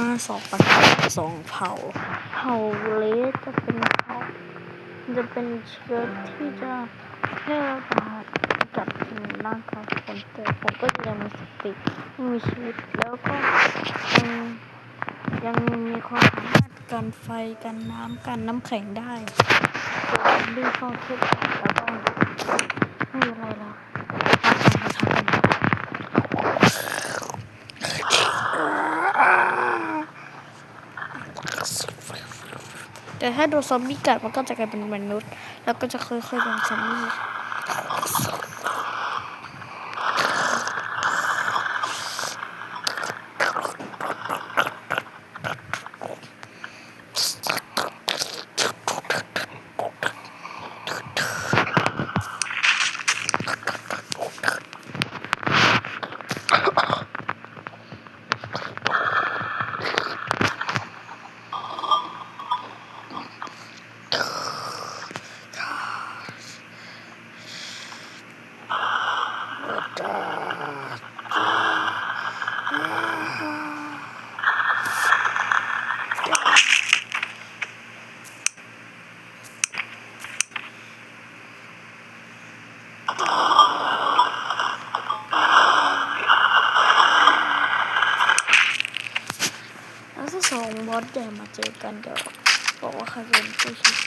มา2ประเทศ2เผ่าเลสจะเป็นเผ่าจะเป็นเชื้อที่จะแพร่ระบาดกับร่างกายคนแต่ผมก็ยังมีสติมีชีวิตแล้วก็ยังมีความสามารถกันไฟกันน้ำกันน้ำแข็งได้ด้วยข้อคิดแล้วก็ไม่มีอะไรแล้วแต่ถ้าโดนซอมบี้กัดมันก็จะกลายเป็นมนุษย์แล้วก็จะค่อยๆเป็นซอมบี้2บอสใหญ่มาเจอกันเดี๋ยวบอกว่าใครเป็นผู้ชนะ